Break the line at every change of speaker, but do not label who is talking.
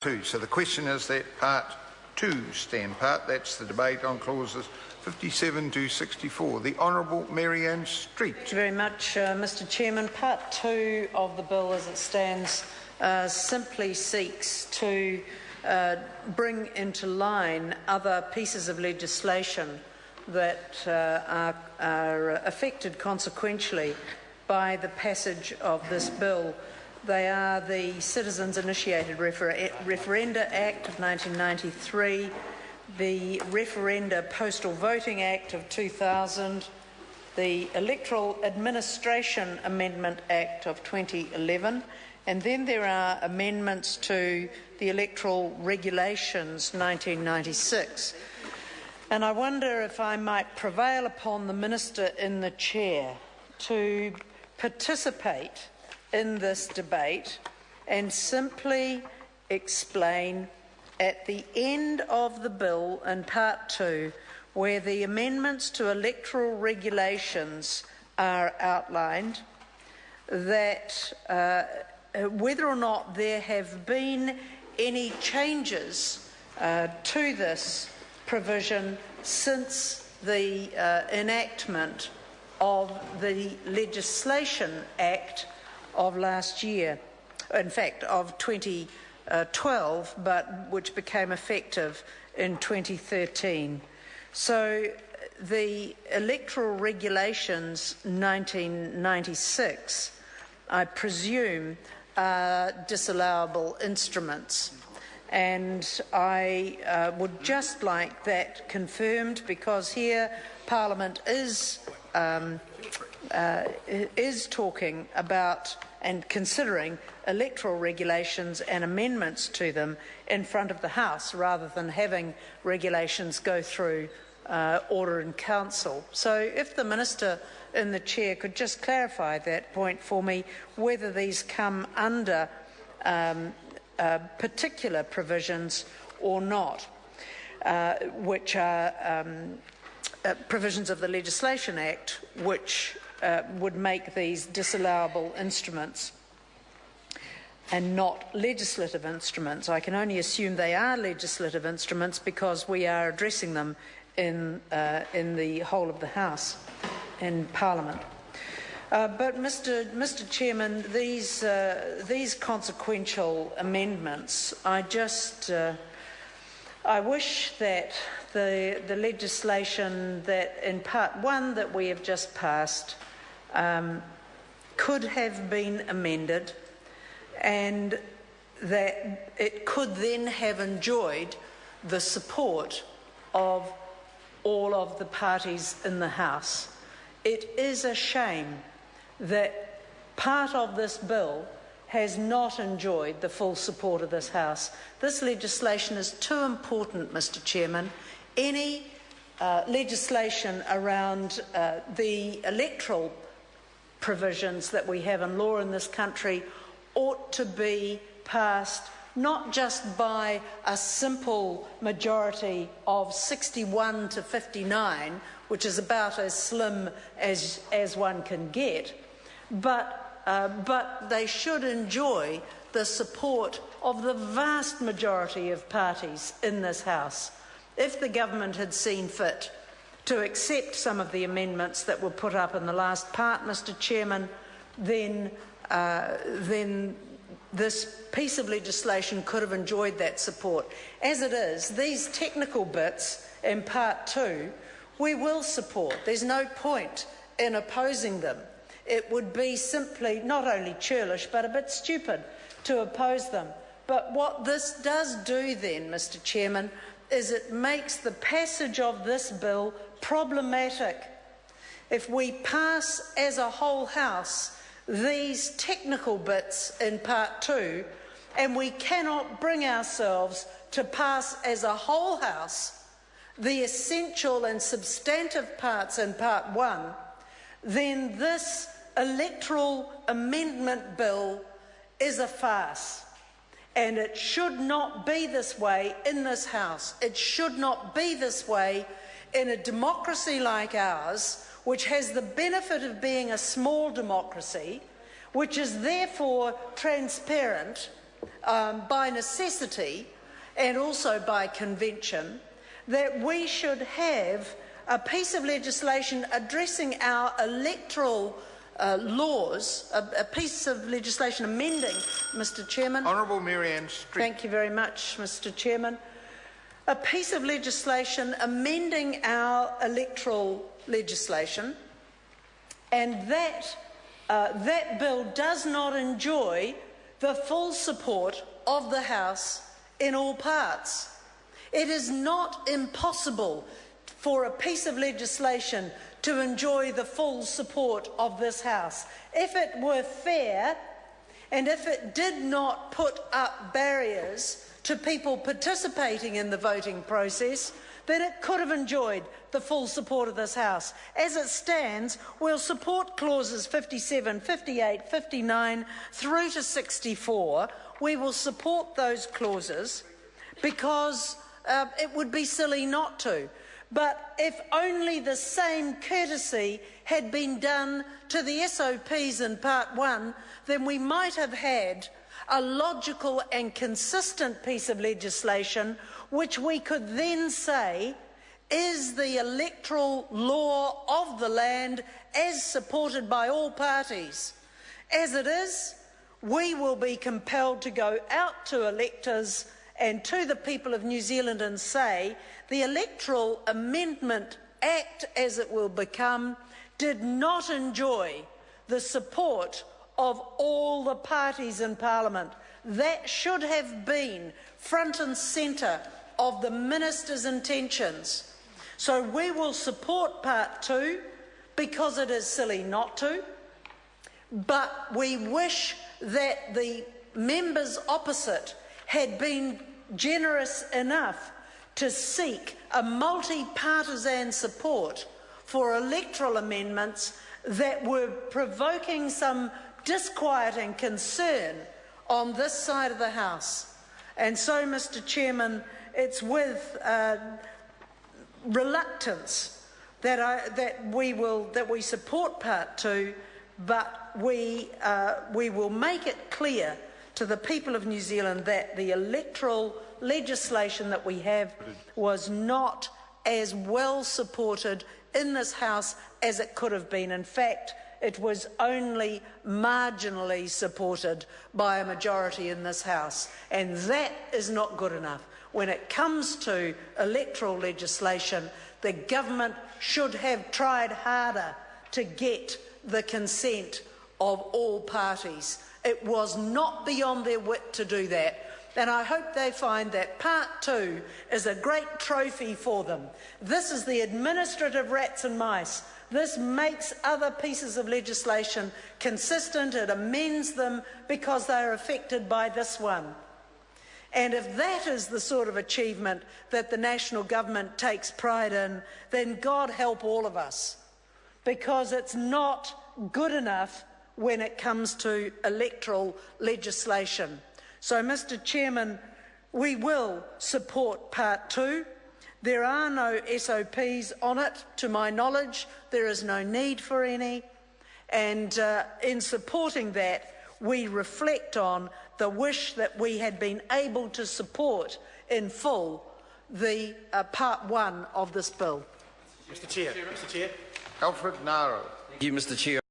2. So the question is that part 2 stand part. That's the debate on clauses 57 to 64. The Honourable Marianne Street.
Thank you very much, Mr Chairman. Part 2 of the bill as it stands simply seeks to bring into line other pieces of legislation that are affected consequentially by the passage of this bill. They are the Citizens Initiated Referenda Act of 1993, the Referenda Postal Voting Act of 2000, the Electoral Administration Amendment Act of 2011, and then there are amendments to the Electoral Regulations 1996. And I wonder if I might prevail upon the Minister in the chair to participate in this debate and simply explain at the end of the bill in part 2, where the amendments to electoral regulations are outlined, that whether or not there have been any changes to this provision since the enactment of the Legislation Act of last year, in fact of 2012, but which became effective in 2013. So the Electoral Regulations 1996, I presume, are disallowable instruments. And I would just like that confirmed, because here Parliament is talking about and considering electoral regulations and amendments to them in front of the House, rather than having regulations go through order in council. So if the Minister in the chair could just clarify that point for me, whether these come under particular provisions or not, which are provisions of the Legislation Act which would make these disallowable instruments and not legislative instruments. I can only assume they are legislative instruments because we are addressing them in the whole of the House in Parliament. But Mr Chairman, these consequential amendments, I wish that the legislation that in part 1 that we have just passed could have been amended, and that it could then have enjoyed the support of all of the parties in the House. It is a shame that part of this bill has not enjoyed the full support of this House. This legislation is too important, Mr Chairman. Any legislation around the electoral provisions that we have in law in this country ought to be passed not just by a simple majority of 61 to 59, which is about as slim as one can get, but they should enjoy the support of the vast majority of parties in this House. If the government had seen fit to accept some of the amendments that were put up in the last part, Mr Chairman, then this piece of legislation could have enjoyed that support. As it is, these technical bits in part 2, we will support. There's no point in opposing them. It would be simply not only churlish but a bit stupid to oppose them. But what this does do then, Mr Chairman, is it makes the passage of this bill problematic. If we pass as a whole House these technical bits in part 2, and we cannot bring ourselves to pass as a whole House the essential and substantive parts in part 1, then this electoral amendment bill is a farce. And it should not be this way in this House. It should not be this way in a democracy like ours, which has the benefit of being a small democracy, which is therefore transparent by necessity and also by convention, that we should have a piece of legislation addressing our electoral laws, a piece of legislation amending, Mr Chairman.
Honourable Marianne Street.
Thank you very much, Mr Chairman. A piece of legislation amending our electoral legislation, and that bill does not enjoy the full support of the House in all parts. It is not impossible for a piece of legislation to enjoy the full support of this House. If it were fair, and if it did not put up barriers to people participating in the voting process, then it could have enjoyed the full support of this House. As it stands, we'll support clauses 57, 58, 59 through to 64. We will support those clauses because it would be silly not to. But if only the same courtesy had been done to the SOPs in Part 1, then we might have had a logical and consistent piece of legislation which we could then say is the electoral law of the land as supported by all parties. As it is, we will be compelled to go out to electors and to the people of New Zealand and say the Electoral Amendment Act, as it will become, did not enjoy the support of all the parties in Parliament. That should have been front and centre of the Minister's intentions. So we will support Part 2 because it is silly not to, but we wish that the members opposite had been generous enough to seek a multi-partisan support for electoral amendments that were provoking some disquiet and concern on this side of the House. And so, Mr Chairman, it's with reluctance that we support Part 2, but we will make it clear to the people of New Zealand that the electoral legislation that we have was not as well supported in this House as it could have been. In fact, it was only marginally supported by a majority in this House, and that is not good enough. When it comes to electoral legislation, the government should have tried harder to get the consent of all parties. It was not beyond their wit to do that. And I hope they find that Part 2 is a great trophy for them. This is the administrative rats and mice. This makes other pieces of legislation consistent. It amends them because they are affected by this one. And if that is the sort of achievement that the national government takes pride in, then God help all of us, because it's not good enough when it comes to electoral legislation. So, Mr Chairman, we will support Part 2. There are no SOPs on it, to my knowledge. There is no need for any. And in supporting that, we reflect on the wish that we had been able to support in full the Part 1 of this bill.
Mr Chair.
Alfred Naro.
Thank you, Mr Chair.